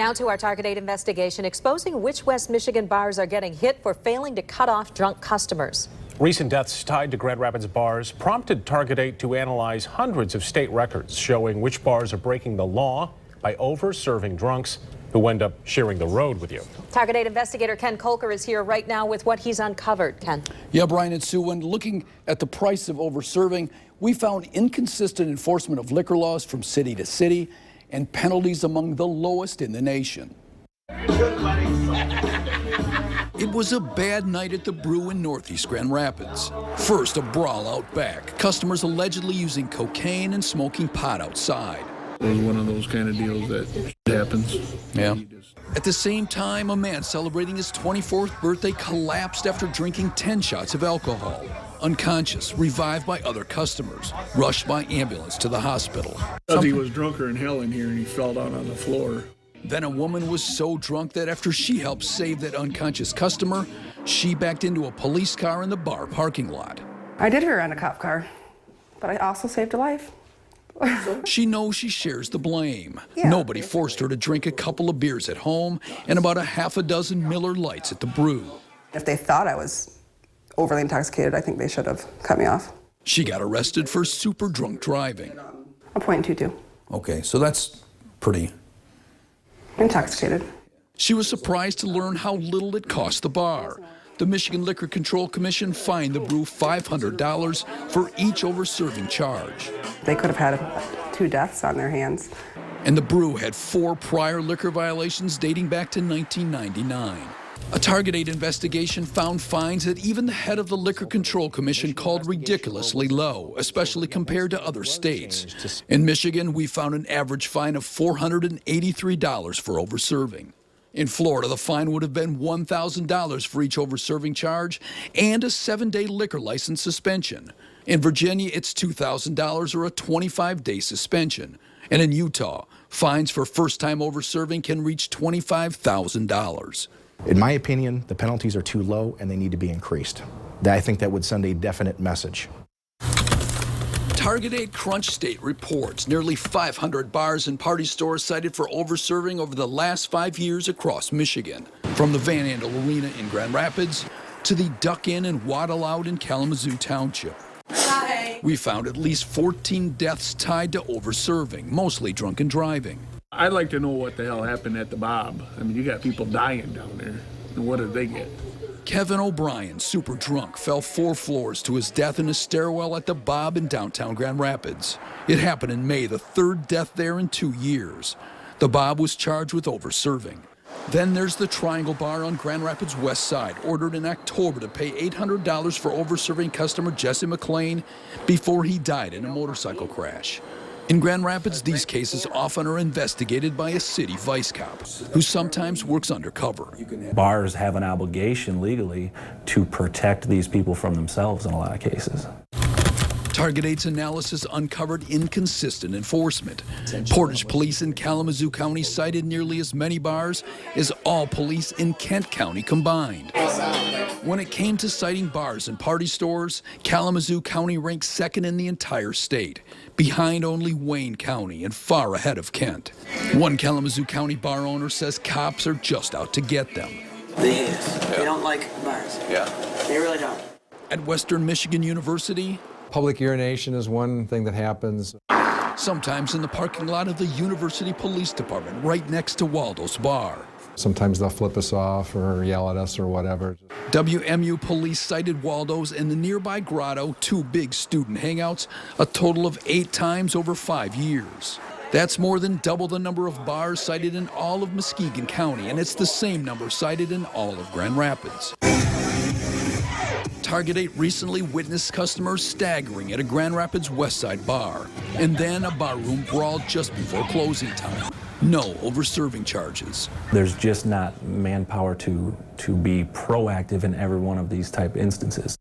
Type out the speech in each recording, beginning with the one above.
Now to our Target 8 investigation, exposing which West Michigan bars are getting hit for failing to cut off drunk customers. Recent deaths tied to Grand Rapids bars prompted Target 8 to analyze hundreds of state records showing which bars are breaking the law by over-serving drunks who end up sharing the road with you. Target 8 investigator Ken Kolker is here right now with what he's uncovered. Ken. Yeah, Brian and Sue, when looking at the price of over-serving, we found inconsistent enforcement of liquor laws from city to city and penalties among the lowest in the nation. It was a bad night at the Brew in Northeast Grand Rapids. First, a brawl out back, customers allegedly using cocaine and smoking pot outside. It was one of those kind of deals that happens. Yeah. At the same time, a man celebrating his 24th birthday collapsed after drinking 10 shots of alcohol. Unconscious, revived by other customers, rushed by ambulance to the hospital. He was drunker than hell in here and he fell down on the floor. Then a woman was so drunk that after she helped save that unconscious customer, she backed into a police car in the bar parking lot. I did her on a cop car, but I also saved a life. She knows she shares the blame. Yeah. Nobody forced her to drink a couple of beers at home and about a half a dozen Miller Lights at the Brew. If they thought I was overly intoxicated, I think they should have cut me off. She got arrested for super drunk driving. A .22. Okay, so that's pretty Intoxicated. She was surprised to learn how little it cost the bar. The Michigan Liquor Control Commission fined the Brew $500 for each over-serving charge. They could have had 2 deaths on their hands. And the Brew had 4 prior liquor violations dating back to 1999. A Target 8 investigation found fines that even the head of the Liquor Control Commission called ridiculously low, especially compared to other states. In Michigan, we found an average fine of $483 for over-serving. In Florida, the fine would have been $1,000 for each over-serving charge and a 7-day liquor license suspension. In Virginia, it's $2,000 or a 25-day suspension. And in Utah, fines for first-time over-serving can reach $25,000. In my opinion, the penalties are too low and they need to be increased. I think that would send a definite message. Target 8 Crunch State reports nearly 500 bars and party stores cited for over-serving over the last 5 years across Michigan. From the Van Andel Arena in Grand Rapids to the Duck Inn and Waddle Out in Kalamazoo Township. Hi. We found at least 14 deaths tied to over-serving, mostly drunken driving. I'd like to know what the hell happened at the Bob. I mean, you got people dying down there. And what did they get? Kevin O'Brien, super drunk, fell 4 floors to his death in a stairwell at the Bob in downtown Grand Rapids. It happened in May, the 3rd death there in 2 years. The Bob was charged with over-serving. Then there's the Triangle Bar on Grand Rapids West Side, ordered in October to pay $800 for over-serving customer Jesse McLean before he died in a motorcycle crash. In Grand Rapids, these cases often are investigated by a city vice cop, who sometimes works undercover. Bars have an obligation legally to protect these people from themselves in a lot of cases. Target 8's analysis uncovered inconsistent enforcement. Portage Police in Kalamazoo County cited nearly as many bars as all police in Kent County combined. When it came to citing bars and party stores, Kalamazoo County ranked 2nd in the entire state, behind only Wayne County and far ahead of Kent. One Kalamazoo County bar owner says cops are just out to get them. They don't like bars. Yeah. They really don't. At Western Michigan University, public urination is one thing that happens. Sometimes in the parking lot of the University Police Department, right next to Waldo's bar. Sometimes they'll flip us off or yell at us or whatever. WMU police cited Waldo's and the nearby grotto, 2 big student hangouts, a total of 8 times over 5 years. That's more than double the number of bars cited in all of Muskegon County, and it's the same number cited in all of Grand Rapids. Target 8 recently witnessed customers staggering at a Grand Rapids Westside bar, and then a barroom brawl just before closing time. No over-serving charges. There's just not manpower to be proactive in every one of these type instances.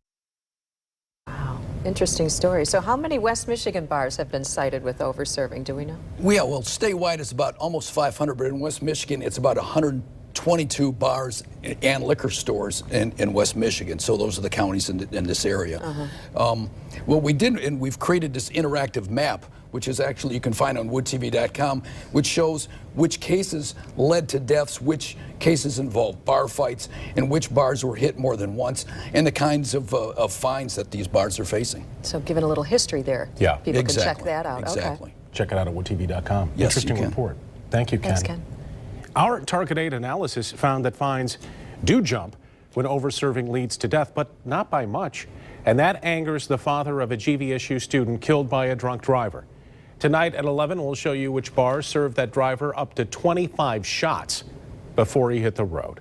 Wow, interesting story. So how many West Michigan bars have been cited with over-serving, do we know? Yeah, well, statewide it's about almost 500, but in West Michigan it's about 122 bars and liquor stores in West Michigan. So those are the counties in this area. What we did, and we've created this interactive map which is actually you can find on woodtv.com, which shows which cases led to deaths, which cases involved bar fights, and which bars were hit more than once, and the kinds of fines that these bars are facing. So given a little history there. Yeah. People Exactly. can check that out. Exactly. Okay. Check it out at woodtv.com. Yes, Interesting you can. report. Thank you, Ken. Thanks, Ken. Our Target 8 analysis found that fines do jump when overserving leads to death, but not by much. And that angers the father of a GVSU student killed by a drunk driver. Tonight at 11, we'll show you which bars served that driver up to 25 shots before he hit the road.